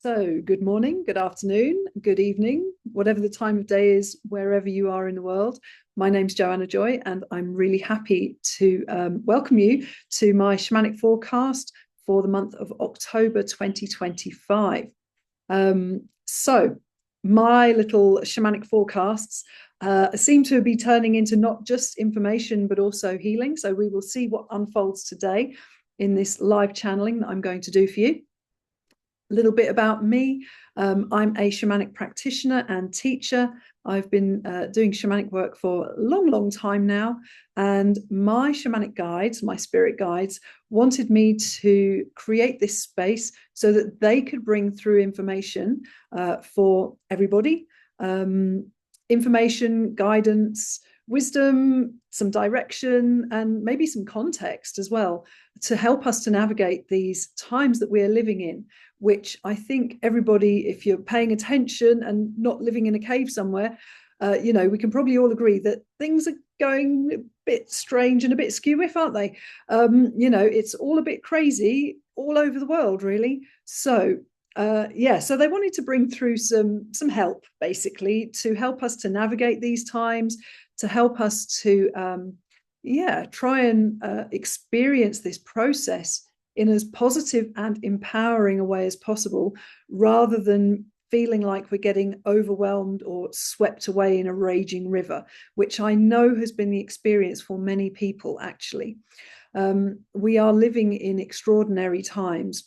So, good morning, good afternoon, good evening, whatever the time of day is, wherever you are in the world. My name's Joanna Joy, and I'm really happy to welcome you to my shamanic forecast for the month of October 2025. So, my little shamanic forecasts seem to be turning into not just information, but also healing. So, we will see what unfolds today in this live channeling that I'm going to do for you. A little bit about me. I'm a shamanic practitioner and teacher. I've been doing shamanic work for a long time now. And my shamanic guides, my spirit guides, wanted me to create this space so that they could bring through information for everybody. Information, guidance, wisdom, some direction, and maybe some context as well to help us to navigate these times that we're living in, which I think everybody, if you're paying attention and not living in a cave somewhere, we can probably all agree that things are going a bit strange and a bit skew-if, aren't they? It's all a bit crazy all over the world, really. So so they wanted to bring through some help, basically, to help us to navigate these times, to help us to try and experience this process in as positive and empowering a way as possible, rather than feeling like we're getting overwhelmed or swept away in a raging river, which I know has been the experience for many people, actually. We are living in extraordinary times,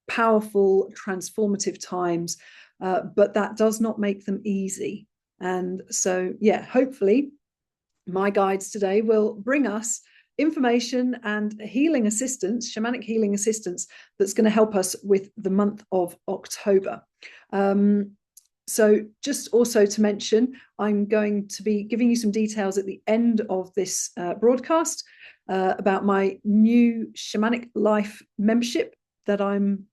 powerful, transformative times, but that does not make them easy. And so, hopefully my guides today will bring us information and healing assistance, shamanic healing assistance, that's going to help us with the month of October. So just also to mention, I'm going to be giving you some details at the end of this broadcast about my new Shamanic Life membership that I'm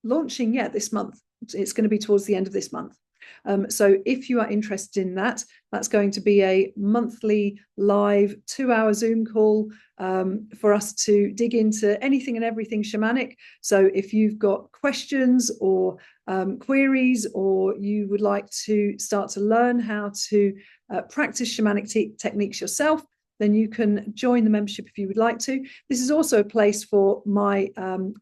launching this month. It's going to be towards the end of this month. So if you are interested in that, that's going to be a monthly live 2-hour Zoom call for us to dig into anything and everything shamanic. So if you've got questions or queries, or you would like to start to learn how to practice shamanic techniques yourself, then you can join the membership if you would like to. This is also a place for my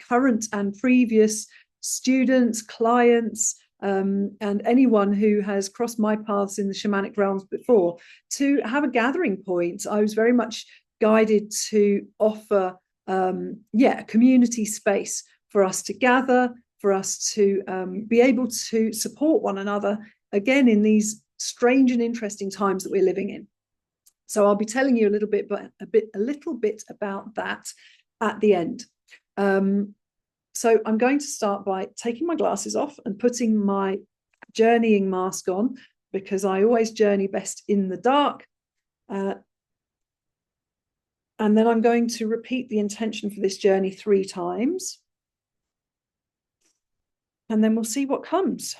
current and previous students, clients, and anyone who has crossed my paths in the shamanic realms before, to have a gathering point. I was very much guided to offer a community space for us to gather, for us to be able to support one another, again, in these strange and interesting times that we're living in. So I'll be telling you a little bit about that at the end. So I'm going to start by taking my glasses off and putting my journeying mask on, because I always journey best in the dark. And then I'm going to repeat the intention for this journey 3 times. And then we'll see what comes.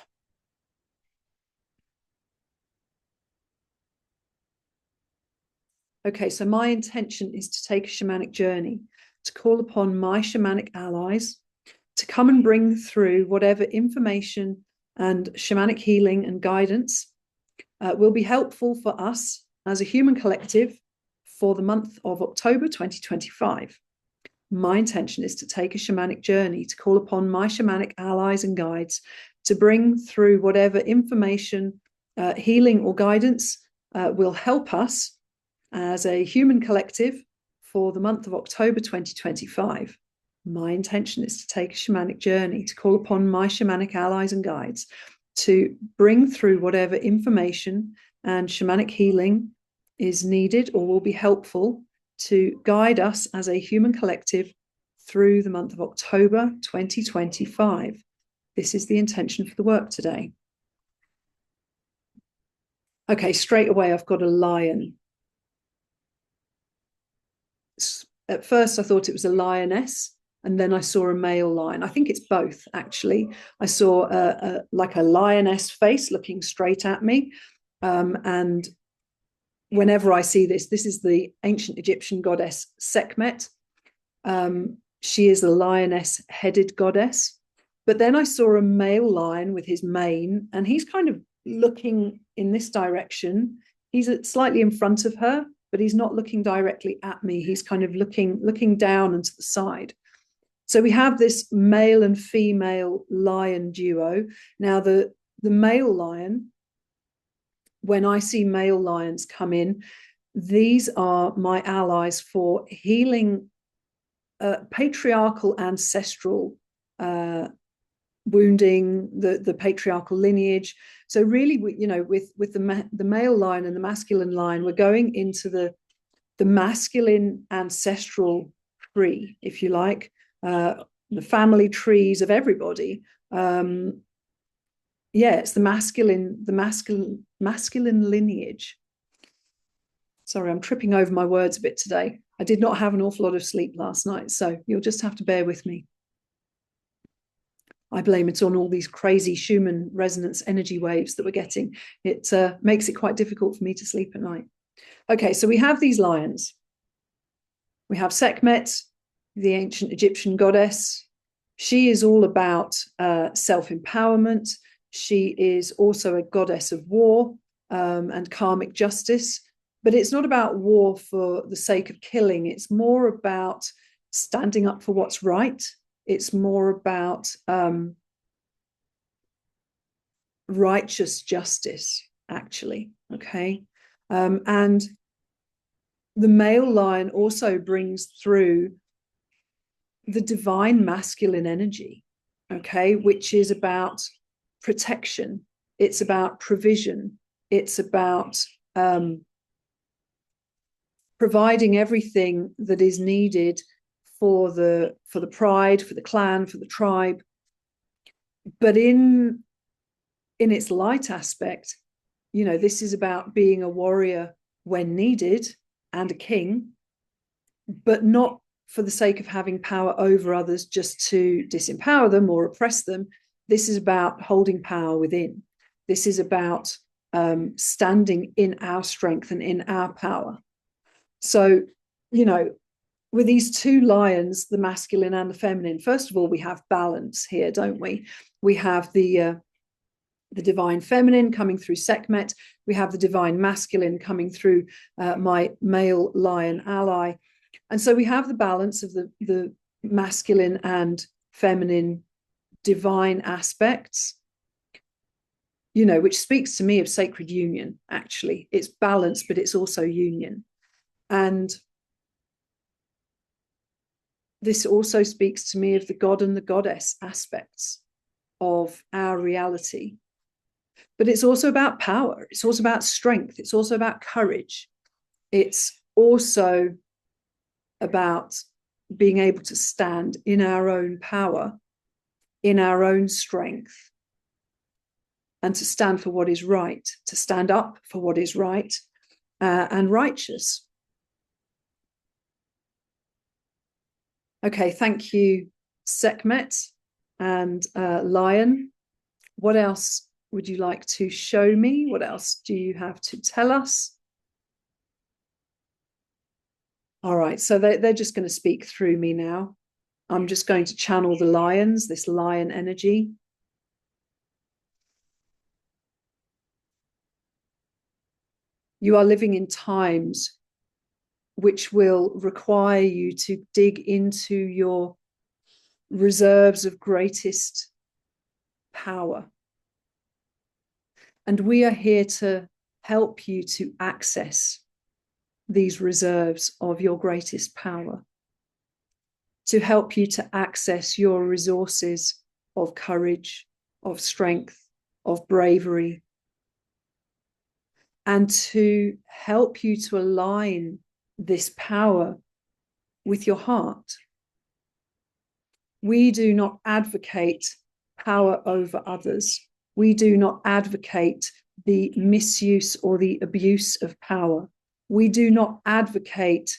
Okay, so my intention is to take a shamanic journey, to call upon my shamanic allies to come and bring through whatever information and shamanic healing and guidance will be helpful for us as a human collective for the month of October 2025. My intention is to take a shamanic journey, to call upon my shamanic allies and guides to bring through whatever information, healing or guidance will help us as a human collective for the month of October 2025. My intention is to take a shamanic journey, to call upon my shamanic allies and guides to bring through whatever information and shamanic healing is needed or will be helpful to guide us as a human collective through the month of October 2025. This is the intention for the work today. Okay, straight away I've got a lion. At first I thought it was a lioness, and then I saw a male lion. I think it's both, actually. I saw like a lioness face looking straight at me. And whenever I see this is the ancient Egyptian goddess Sekhmet. She is a lioness-headed goddess. But then I saw a male lion with his mane, and he's kind of looking in this direction. He's slightly in front of her, but he's not looking directly at me. He's kind of looking down and to the side. So we have this male and female lion duo. Now, the male lion, when I see male lions come in, these are my allies for healing patriarchal ancestral wounding, the patriarchal lineage. So really, with the male line and the masculine line, we're going into the masculine ancestral tree, if you like, the family trees of everybody. It's the masculine lineage. Sorry, I'm tripping over my words a bit today. I did not have an awful lot of sleep last night, so you'll just have to bear with me. I blame it on all these crazy Schumann resonance energy waves that we're getting. It makes it quite difficult for me to sleep at night. Okay, so we have these lions. We have Sekhmet, the ancient Egyptian goddess. She is all about self-empowerment. She is also a goddess of war and karmic justice. But it's not about war for the sake of killing. It's more about standing up for what's right. It's more about righteous justice, actually. Okay. And the male lion also brings through the divine masculine energy, okay, which is about protection. It's about provision. It's about providing everything that is needed for the pride, for the clan, for the tribe. But in its light aspect, this is about being a warrior when needed and a king, but not for the sake of having power over others just to disempower them or oppress them. This is about holding power within. This is about standing in our strength and in our power. So, with these two lions, the masculine and the feminine, first of all, we have balance here, don't we? We have the divine feminine coming through Sekhmet. We have the divine masculine coming through my male lion ally. And so we have the balance of the masculine and feminine divine aspects, which speaks to me of sacred union, actually. It's balance, but it's also union. And this also speaks to me of the God and the goddess aspects of our reality. But it's also about power. It's also about strength. It's also about courage. It's also about being able to stand in our own power, in our own strength, and to stand for what is right, to stand up for what is right and righteous. Okay, thank you, Sekhmet and Lion. What else would you like to show me? What else do you have to tell us? All right, so they're just going to speak through me now. I'm just going to channel the lions, this lion energy. You are living in times which will require you to dig into your reserves of greatest power. And we are here to help you to access these reserves of your greatest power, to help you to access your resources of courage, of strength, of bravery, and to help you to align this power with your heart. We do not advocate power over others. We do not advocate the misuse or the abuse of power. We do not advocate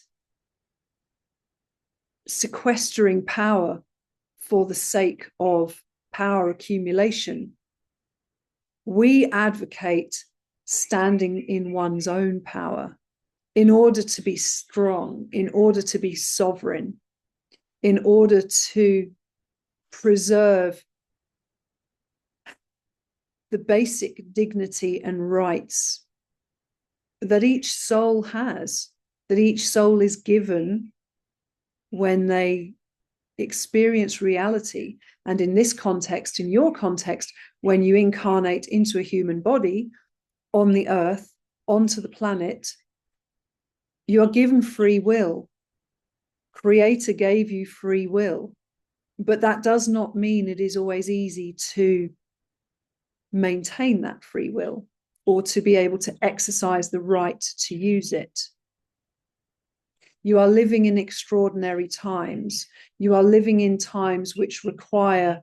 sequestering power for the sake of power accumulation. We advocate standing in one's own power in order to be strong, in order to be sovereign, in order to preserve the basic dignity and rights that each soul has, that each soul is given when they experience reality. And in this context, in your context, when you incarnate into a human body on the earth, onto the planet, you are given free will. Creator gave you free will, but that does not mean it is always easy to maintain that free will or to be able to exercise the right to use it. You are living in extraordinary times. You are living in times which require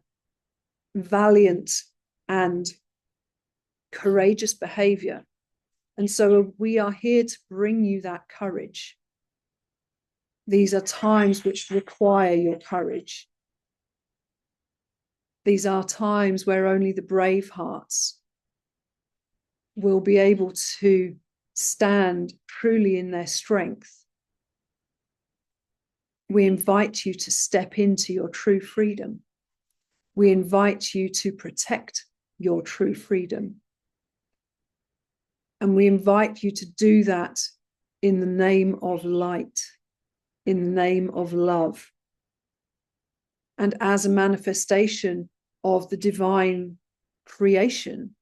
valiant and courageous behavior. And so we are here to bring you that courage. These are times which require your courage. These are times where only the brave hearts will be able to stand truly in their strength. We invite you to step into your true freedom. We invite you to protect your true freedom. And we invite you to do that in the name of light, in the name of love, and as a manifestation of the divine creation.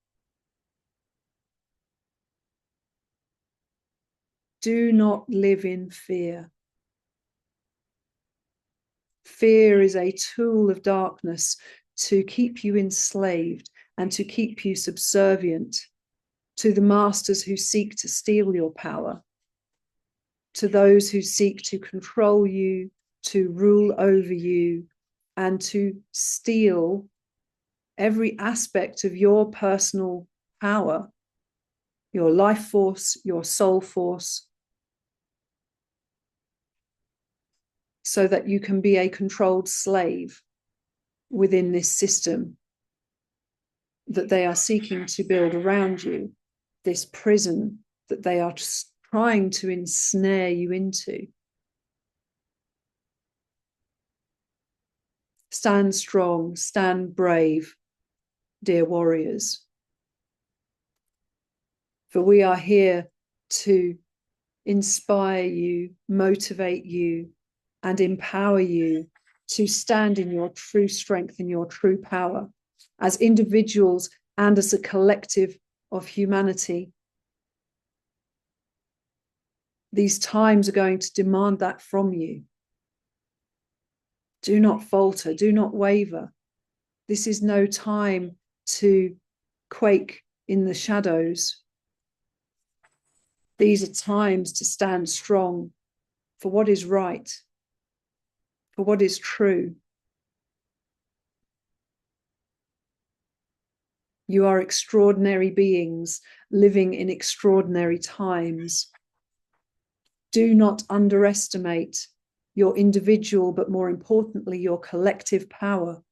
Do not live in fear. Fear is a tool of darkness to keep you enslaved and to keep you subservient to the masters who seek to steal your power, to those who seek to control you, to rule over you, and to steal every aspect of your personal power, your life force, your soul force, so that you can be a controlled slave within this system that they are seeking to build around you, this prison that they are trying to ensnare you into. Stand strong, stand brave, dear warriors. For we are here to inspire you, motivate you, and empower you to stand in your true strength and your true power as individuals and as a collective of humanity. These times are going to demand that from you. Do not falter, do not waver. This is no time to quake in the shadows. These are times to stand strong for what is right, for what is true. You are extraordinary beings living in extraordinary times. Do not underestimate your individual, but more importantly, your collective power.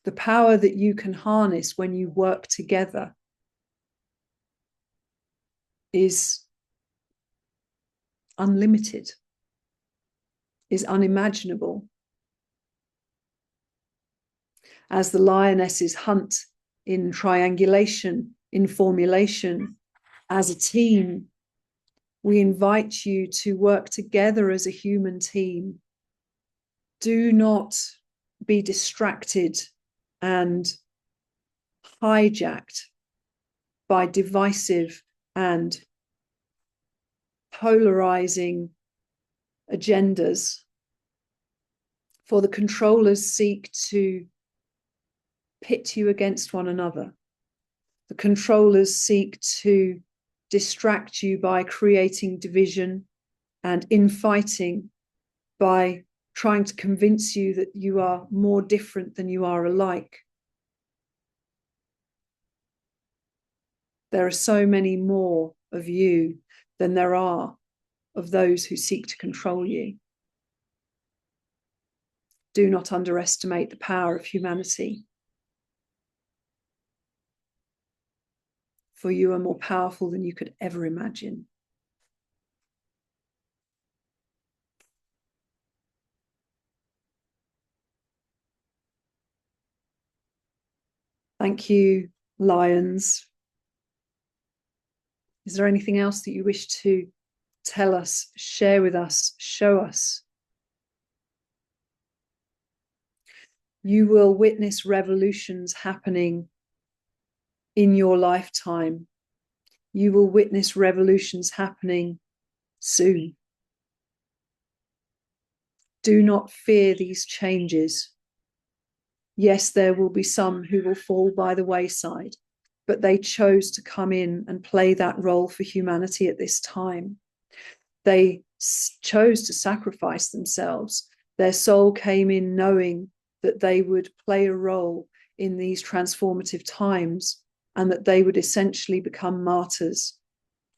The power that you can harness when you work together is unlimited, is unimaginable. As the lionesses hunt in triangulation, in formulation, as a team, we invite you to work together as a human team. Do not be distracted and hijacked by divisive and polarizing agendas, for the controllers seek to pit you against one another. The controllers seek to distract you by creating division and infighting, by trying to convince you that you are more different than you are alike. There are so many more of you than there are of those who seek to control you. Do not underestimate the power of humanity. For you are more powerful than you could ever imagine. Thank you, lions. Is there anything else that you wish to tell us, share with us, show us? You will witness revolutions happening in your lifetime. You will witness revolutions happening soon. Do not fear these changes. Yes, there will be some who will fall by the wayside, but they chose to come in and play that role for humanity at this time. They chose to sacrifice themselves. Their soul came in knowing that they would play a role in these transformative times and that they would essentially become martyrs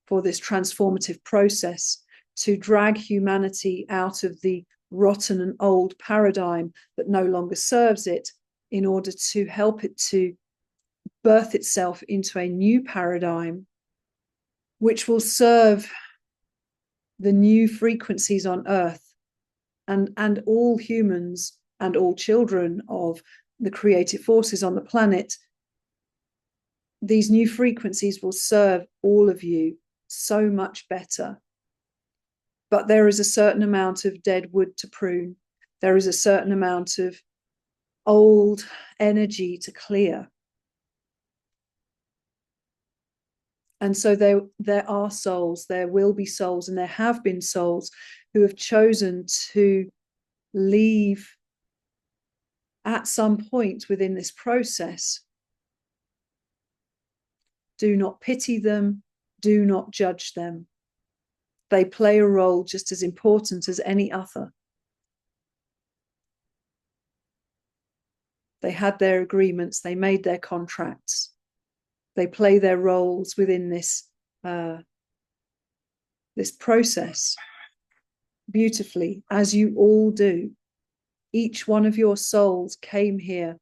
for this transformative process to drag humanity out of the rotten and old paradigm that no longer serves it, in order to help it to birth itself into a new paradigm which will serve the new frequencies on earth, and all humans and all children of the creative forces on the planet. These new frequencies will serve all of you so much better. But there is a certain amount of dead wood to prune. There is a certain amount of old energy to clear. And so there are souls, there will be souls, and there have been souls who have chosen to leave at some point within this process. Do not pity them, do not judge them. They play a role just as important as any other. They had their agreements, they made their contracts. They play their roles within this process beautifully, as you all do. Each one of your souls came here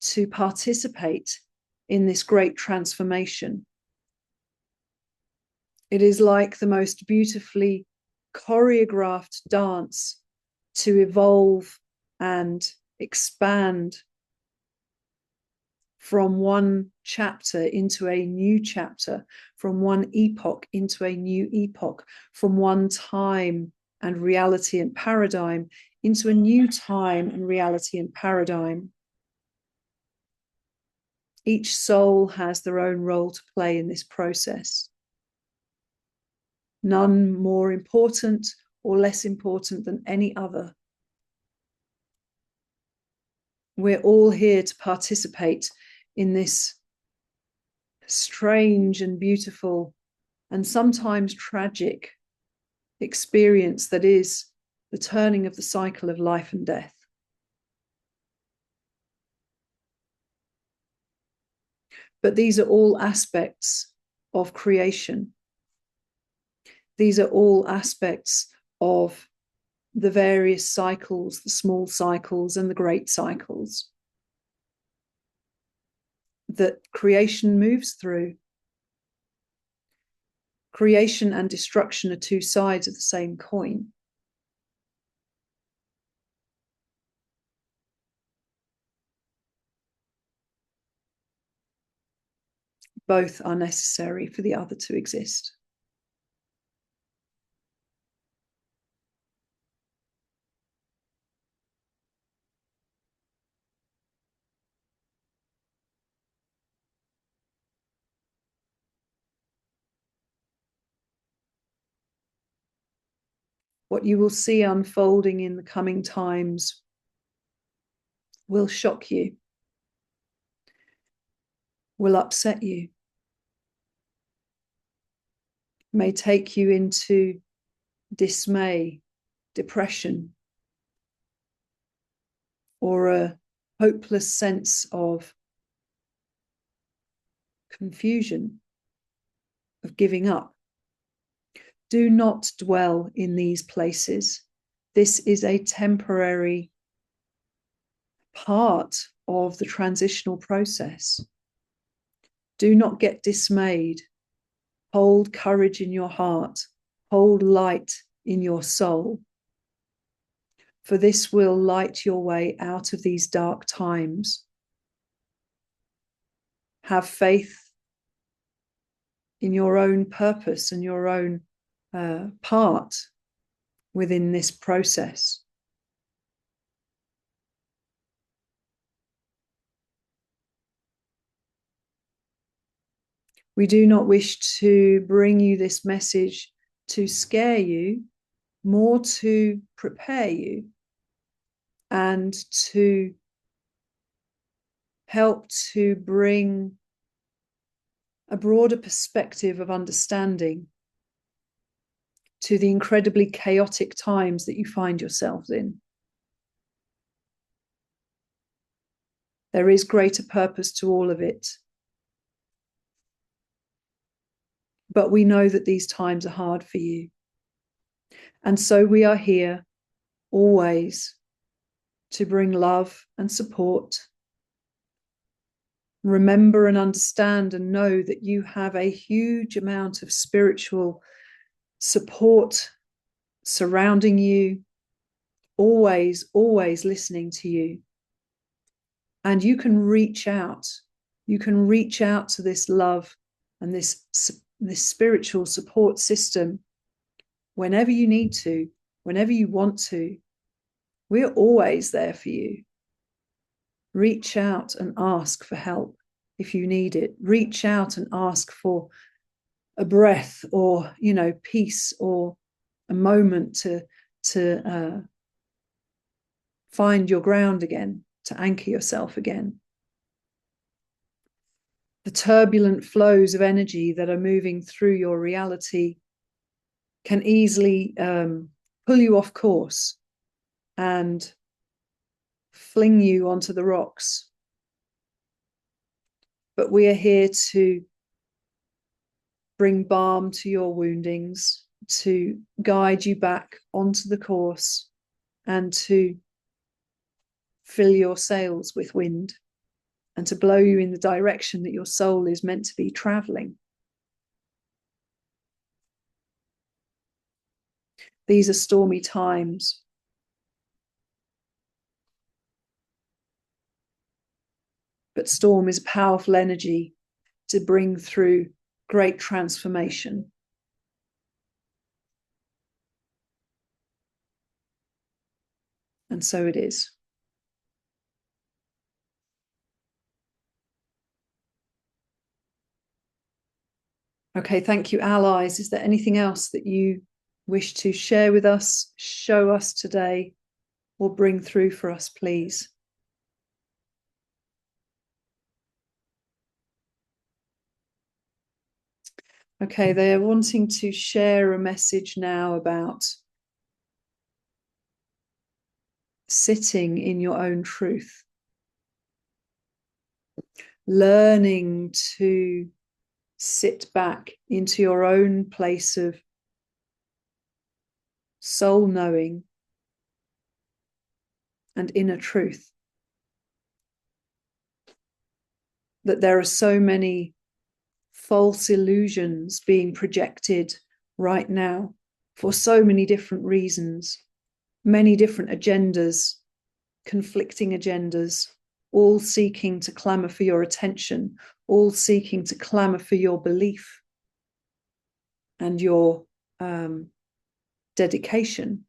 to participate in this great transformation. It is like the most beautifully choreographed dance to evolve and expand from one chapter into a new chapter, from one epoch into a new epoch, from one time and reality and paradigm into a new time and reality and paradigm. Each soul has their own role to play in this process. None more important or less important than any other. We're all here to participate in this strange and beautiful and sometimes tragic experience that is the turning of the cycle of life and death. But these are all aspects of creation. These are all aspects of the various cycles, the small cycles and the great cycles that creation moves through. Creation and destruction are two sides of the same coin. Both are necessary for the other to exist. What you will see unfolding in the coming times will shock you, will upset you, may take you into dismay, depression, or a hopeless sense of confusion, of giving up. Do not dwell in these places. This is a temporary part of the transitional process. Do not get dismayed. Hold courage in your heart. Hold light in your soul. For this will light your way out of these dark times. Have faith in your own purpose and your own part within this process. We do not wish to bring you this message to scare you, more to prepare you and to help to bring a broader perspective of understanding to the incredibly chaotic times that you find yourselves in. There is greater purpose to all of it. But we know that these times are hard for you. And so we are here always to bring love and support. Remember and understand and know that you have a huge amount of spiritual support surrounding you, always, always listening to you. And you can reach out. You can reach out to this love and this spiritual support system whenever you need to, whenever you want to. We're always there for you. Reach out and ask for help if you need it. Reach out and ask for a breath or, peace or a moment to find your ground again, to anchor yourself again. The turbulent flows of energy that are moving through your reality can easily pull you off course and fling you onto the rocks. But we are here to bring balm to your woundings, to guide you back onto the course, and to fill your sails with wind, and to blow you in the direction that your soul is meant to be traveling. These are stormy times. But storm is powerful energy to bring through great transformation. And so it is. Okay, thank you, allies. Is there anything else that you wish to share with us, show us today, or bring through for us, please? Okay, they're wanting to share a message now about sitting in your own truth, learning to sit back into your own place of soul knowing and inner truth. That there are so many false illusions being projected right now for so many different reasons, many different agendas, conflicting agendas, all seeking to clamour for your attention, all seeking to clamour for your belief and your dedication.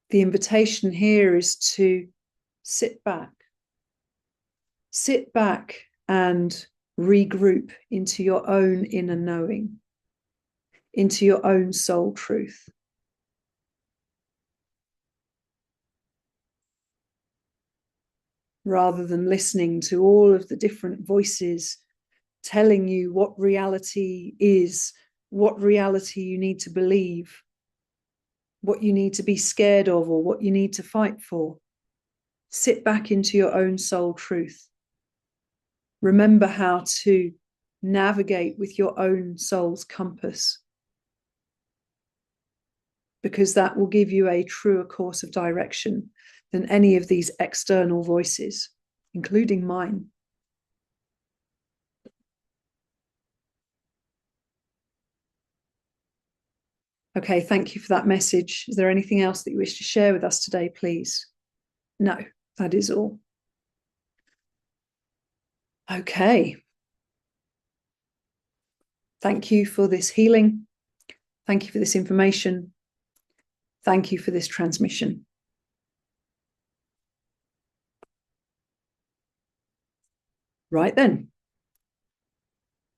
The invitation here is to sit back and regroup into your own inner knowing, into your own soul truth. Rather than listening to all of the different voices telling you what reality is, what reality you need to believe, what you need to be scared of, or what you need to fight for. Sit back into your own soul truth. Remember how to navigate with your own soul's compass, because that will give you a truer course of direction than any of these external voices, including mine. Okay, thank you for that message. Is there anything else that you wish to share with us today, please? No, that is all. Okay. Thank you for this healing. Thank you for this information. Thank you for this transmission. Right then.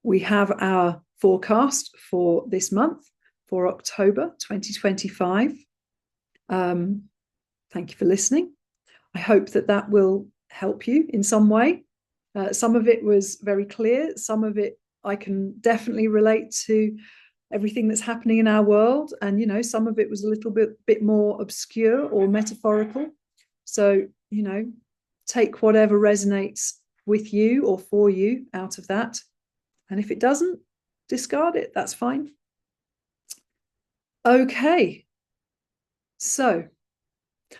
We have our forecast for this month, for October 2025. Thank you for listening. I hope that will help you in some way. Some of it was very clear. Some of it I can definitely relate to everything that's happening in our world. And, you know, some of it was a little bit more obscure or metaphorical. So, you know, take whatever resonates with you or for you out of that. And if it doesn't, discard it. That's fine. Okay. So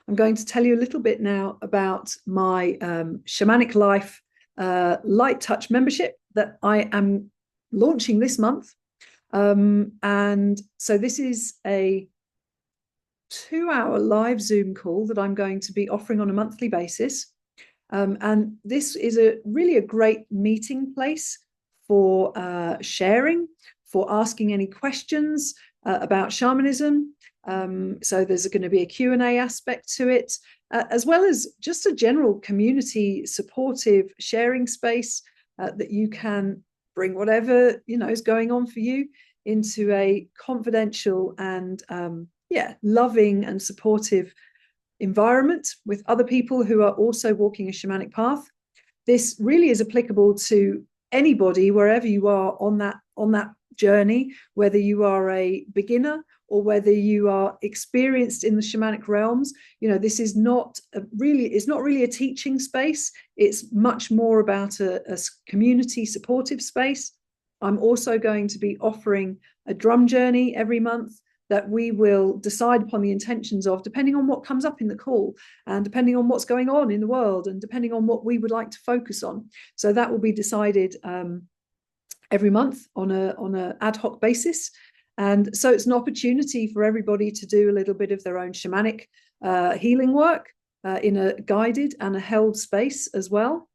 I'm going to tell you a little bit now about my Shamanic Life Light Touch membership that I am launching this month. And so this is a 2-hour live Zoom call that I'm going to be offering on a monthly basis. And this is really a great meeting place for sharing, for asking any questions about shamanism. So there's going to be a Q&A aspect to it, as well as just a general community supportive sharing space that you can bring whatever, you know, is going on for you into a confidential and loving and supportive environment with other people who are also walking a shamanic path. This really is applicable to anybody wherever you are on that journey, whether you are a beginner or whether you are experienced in the shamanic realms. You know, this is not really a teaching space. It's much more about a community supportive space. I'm also going to be offering a drum journey every month that we will decide upon the intentions of, depending on what comes up in the call and depending on what's going on in the world and depending on what we would like to focus on. So that will be decided every month on a ad hoc basis. And so it's an opportunity for everybody to do a little bit of their own shamanic healing work in a guided and a held space as well.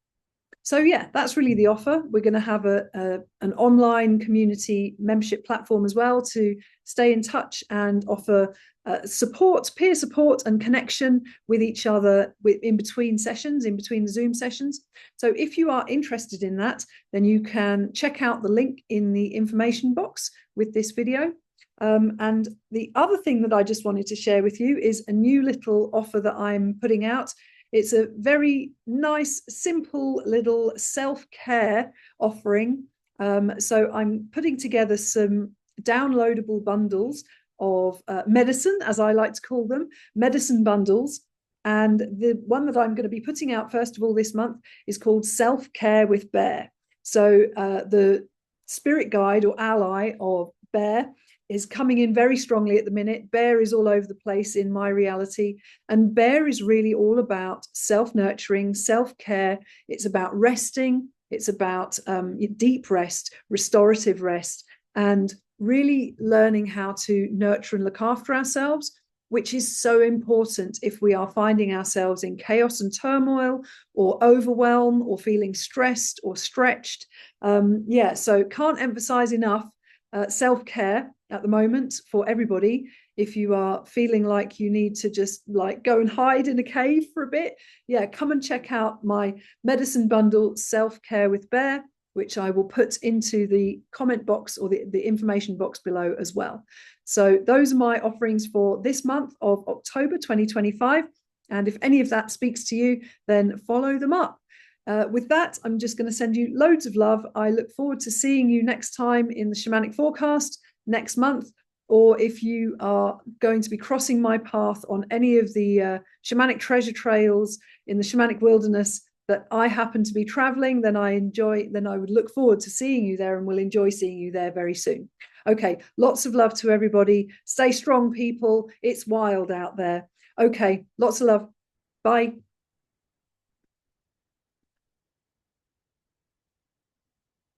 So yeah, that's really the offer. We're going to have an online community membership platform as well to stay in touch and offer support, peer support and connection with each other in between sessions, in between the Zoom sessions. So if you are interested in that, then you can check out the link in the information box with this video. And the other thing that I just wanted to share with you is a new little offer that I'm putting out. It's a very nice, simple little self-care offering. So I'm putting together some downloadable bundles of medicine, as I like to call them, medicine bundles. And the one that I'm going to be putting out first of all this month is called Self-Care with Bear. So the spirit guide or ally of Bear is coming in very strongly at the minute. Bear is all over the place in my reality. And Bear is really all about self-nurturing, self-care. It's about resting. It's about deep rest, restorative rest, and really learning how to nurture and look after ourselves, which is so important if we are finding ourselves in chaos and turmoil or overwhelm or feeling stressed or stretched. So can't emphasize enough self-care at the moment for everybody. If you are feeling like you need to just like go and hide in a cave for a bit, come and check out my medicine bundle, Self-Care with Bear, which I will put into the comment box or the information box below as well. So those are my offerings for this month of October 2025. And if any of that speaks to you, then follow them up. With that, I'm just going to send you loads of love. I look forward to seeing you next time in the Shamanic Forecast next month, or if you are going to be crossing my path on any of the shamanic treasure trails in the shamanic wilderness that I happen to be traveling, then I would look forward to seeing you there and will enjoy seeing you there very soon. Okay, lots of love to everybody. Stay strong, people. It's wild out there. Okay, lots of love. Bye.